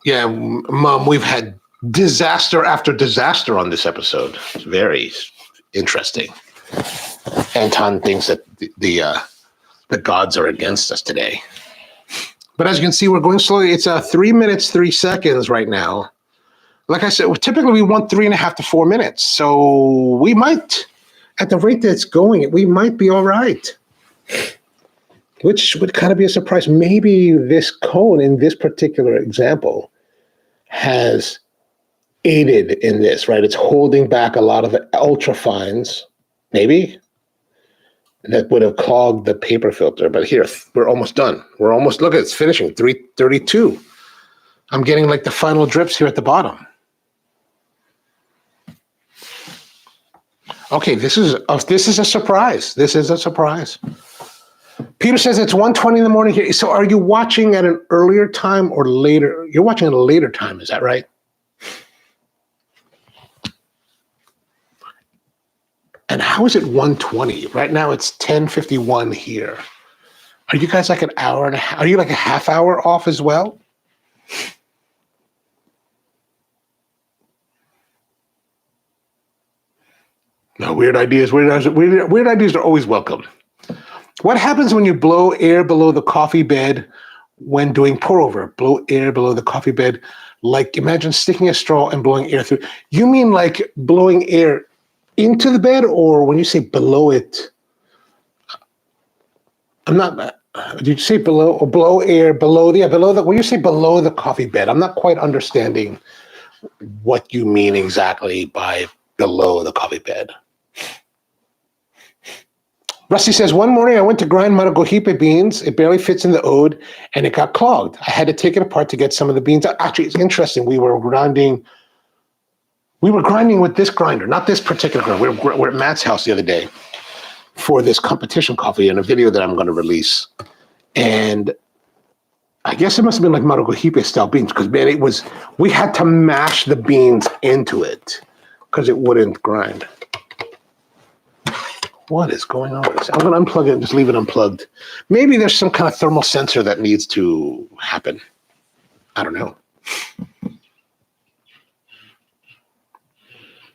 Yeah, Mom, we've had disaster after disaster on this episode. It's very interesting. Anton thinks that the gods are against us today. But as you can see, we're going slowly. It's 3 minutes, 3 seconds right now. Like I said, typically we want 3.5 to 4 minutes. So we might, at the rate that it's going, we might be all right. Which would kind of be a surprise. Maybe this cone in this particular example has aided in this, right? It's holding back a lot of the ultra fines, maybe, that would have clogged the paper filter. But here, we're almost done. We're almost, look at it, it's finishing, 332. I'm getting like the final drips here at the bottom. Okay, this is a surprise. This is a surprise. Peter says it's 1:20 in the morning here. So are you watching at an earlier time or later? You're watching at a later time, is that right? And how is it 1:20? Right now it's 10:51 here. Are you guys like an hour and a half? Are you like a half hour off as well? No, weird ideas. Weird ideas are always welcome. What happens when you blow air below the coffee bed when doing pour over? Blow air below the coffee bed. Like imagine sticking a straw and blowing air through. You mean like blowing air into the bed, or when you say below it? I'm not. Did you say below or blow air below? Yeah, below the. When you say below the coffee bed, I'm not quite understanding what you mean exactly by below the coffee bed. Rusty says, one morning I went to grind Maragohipe beans. It barely fits in the ode, and it got clogged. I had to take it apart to get some of the beans. Actually, it's interesting. We were grinding with this grinder, not this particular grinder. We're at Matt's house the other day for this competition coffee and a video that I'm going to release. And I guess it must have been like Maragohipe style beans because, man, we had to mash the beans into it because it wouldn't grind. What is going on with this? I'm going to unplug it and just leave it unplugged. Maybe there's some kind of thermal sensor that needs to happen. I don't know.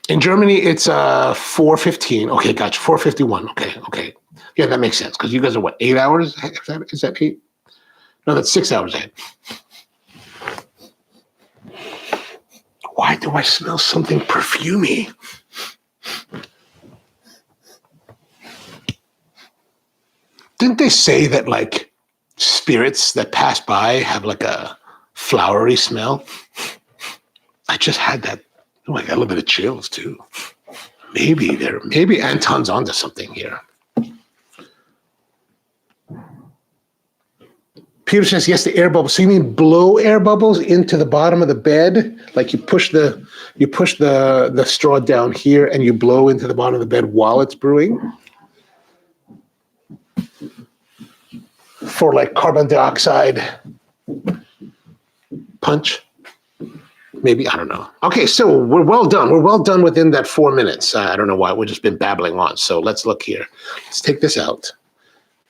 In Germany, it's 4:15. Okay, gotcha. 4:51. Okay. Yeah, that makes sense because you guys are what, 8 hours? Is that 8? No, that's 6 hours ahead. Why do I smell something perfumey? Didn't they say that like spirits that pass by have like a flowery smell? I just had that. Oh, I got a little bit of chills too. Maybe Anton's onto something here. Peter says, yes, the air bubbles. So you mean blow air bubbles into the bottom of the bed? Like you push the straw down here and you blow into the bottom of the bed while it's brewing? For like carbon dioxide punch? Maybe, I don't know. Okay, so we're well done. We're well done within that 4 minutes. I don't know why, we've just been babbling on. So let's look here. Let's take this out.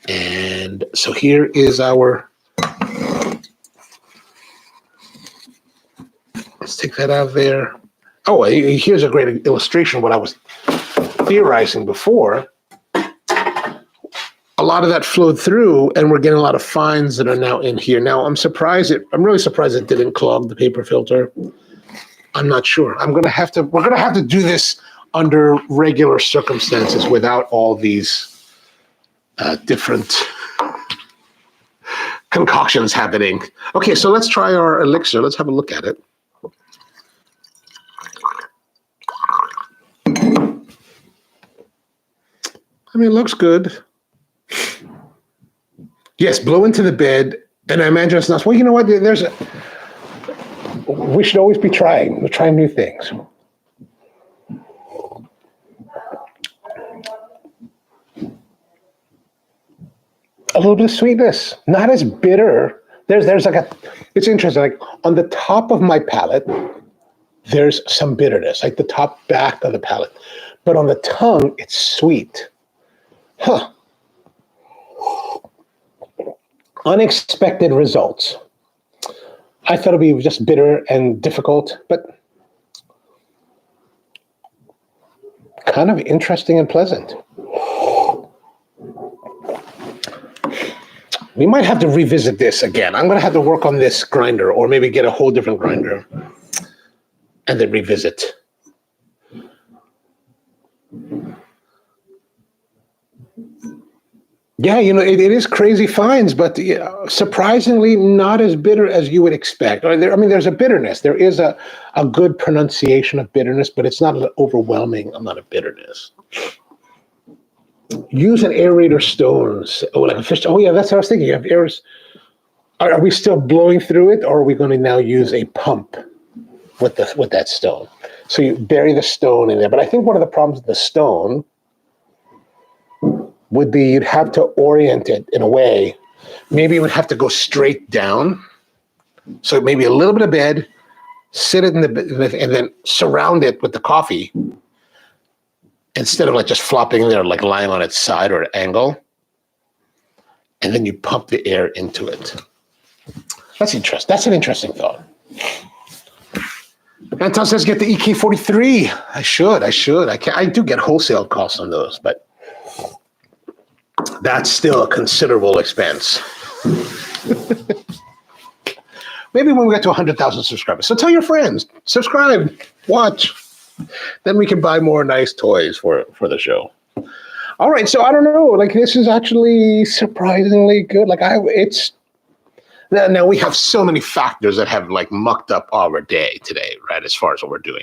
And so here is our, let's take that out of there. Oh, here's a great illustration of what I was theorizing before. A lot of that flowed through, and we're getting a lot of fines that are now in here. Now, I'm really surprised it didn't clog the paper filter. I'm not sure. We're gonna have to do this under regular circumstances without all these different concoctions happening. Okay, so let's try our elixir. Let's have a look at it. I mean, it looks good. Yes, blow into the bed, and I imagine it's not. Well, you know what? We should always be trying. We're trying new things. A little bit of sweetness, not as bitter. There's like it's interesting. Like on the top of my palate, there's some bitterness, like the top back of the palate, but on the tongue, it's sweet. Huh. Unexpected results. I thought it'd be just bitter and difficult, but kind of interesting and pleasant. We might have to revisit this again. I'm going to have to work on this grinder, or maybe get a whole different grinder and then revisit. Yeah, it is crazy fines, but surprisingly not as bitter as you would expect. There's a bitterness. There is a good pronunciation of bitterness, but it's not an overwhelming amount of bitterness. Use an aerator stones. Oh, like a fish. Oh, yeah, that's what I was thinking. You have airs. Are we still blowing through it, or are we going to now use a pump with that stone? So you bury the stone in there. But I think one of the problems with the stone would be you'd have to orient it in a way. Maybe it would have to go straight down. So maybe a little bit of bed, sit it in and then surround it with the coffee, instead of like just flopping there, like lying on its side or an angle. And then you pump the air into it. That's interesting. That's an interesting thought. Anton says, get the EK43. I should. I do get wholesale costs on those, but that's still a considerable expense. Maybe when we get to 100,000 subscribers. So tell your friends, subscribe, watch. Then we can buy more nice toys for the show. All right, so I don't know. Like, this is actually surprisingly good. Now we have so many factors that have like mucked up our day today, right? As far as what we're doing.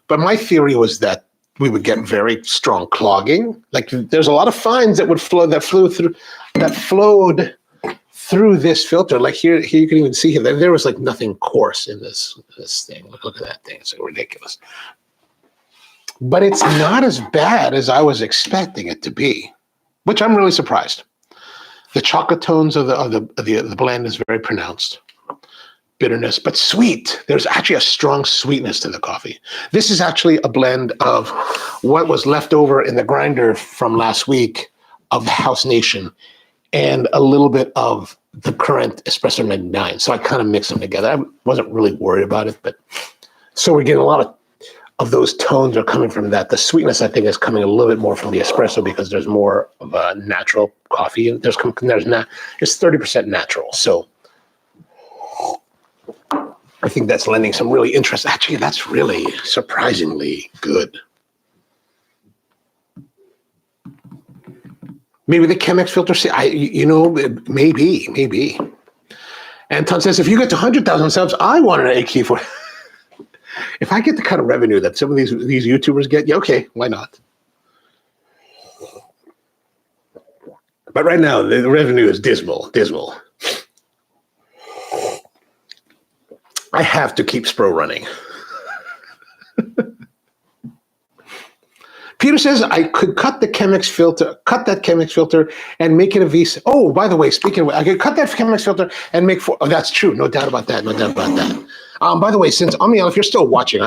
But my theory was that we would get very strong clogging. Like, there's a lot of fines that flowed through this filter. Like here you can even see here there was like nothing coarse in this thing. Look at that thing. It's like ridiculous. But it's not as bad as I was expecting it to be, which I'm really surprised. The chocolate tones of the blend is very pronounced. Bitterness, but sweet. There's actually a strong sweetness to the coffee. This is actually a blend of what was left over in the grinder from last week of the House Nation and a little bit of the current Espresso 99. So I kind of mixed them together. I wasn't really worried about it, but so we're getting a lot of those tones are coming from that. The sweetness, I think, is coming a little bit more from the espresso because there's more of a natural coffee. It's 30% natural. So I think that's lending some really interest. Actually, that's really surprisingly good. Maybe the Chemex filter. Maybe. Anton says, if you get to 100,000 subs, I want an AK for. If I get the kind of revenue that some of these YouTubers get, yeah, okay, why not? But right now, the revenue is dismal. I have to keep Spro running. Peter says I could cut that Chemex filter and make it a V6. Oh, by the way, I could cut that Chemex filter and make four. Oh, that's true. No doubt about that. By the way, since Amiel, if you're still watching,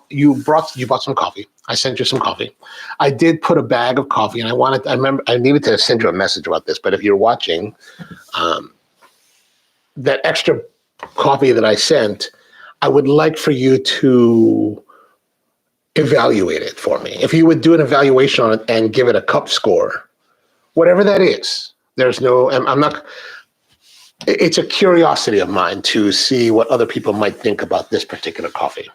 you bought some coffee. I sent you some coffee. I did put a bag of coffee, and I needed to send you a message about this. But if you're watching, that extra coffee that I sent, I would like for you to evaluate it for me. If you would do an evaluation on it and give it a cup score, whatever that is. It's a curiosity of mine to see what other people might think about this particular coffee.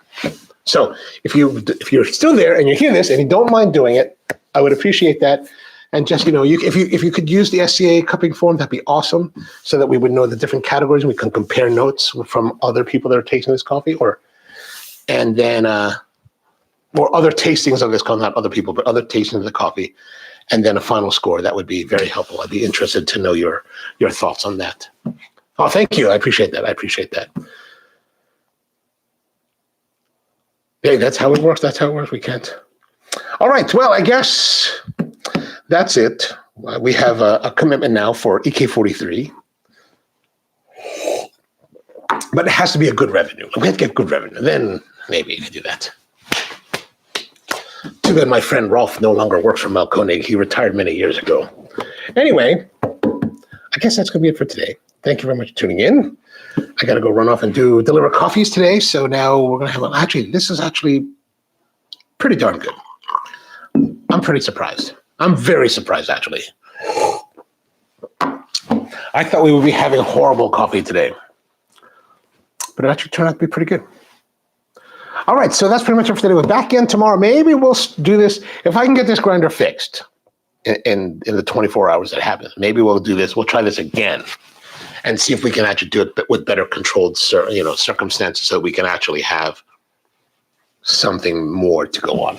So if you're still there and you hear this and you don't mind doing it, I would appreciate that. And just, if you could use the SCA cupping form, that'd be awesome, so that we would know the different categories and we can compare notes from other people that are tasting this coffee, or other tastings of this coffee, not other people, but other tastings of the coffee, and then a final score. That would be very helpful. I'd be interested to know your thoughts on that. Oh, thank you. I appreciate that. Hey, that's how it works. We can't. All right. Well, I guess that's it. We have a commitment now for EK43. But it has to be a good revenue. We have to get good revenue. Then maybe you can do that. Too bad my friend Rolf no longer works for Melkonig. He retired many years ago. Anyway, I guess that's going to be it for today. Thank you very much for tuning in. I got to go run off and deliver coffees today. So now we're going to have this is actually pretty darn good. I'm pretty surprised. I'm very surprised, actually. I thought we would be having horrible coffee today, but it actually turned out to be pretty good. All right, so that's pretty much it for today. We're back in tomorrow. Maybe we'll do this. If I can get this grinder fixed in the 24 hours that happens, maybe we'll do this. We'll try this again and see if we can actually do it with better controlled circumstances so we can actually have something more to go on.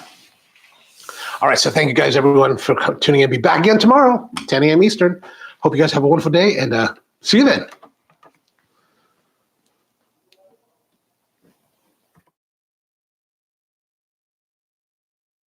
All right, so thank you guys, everyone, for tuning in. Be back again tomorrow, 10 a.m. Eastern. Hope you guys have a wonderful day, and see you then.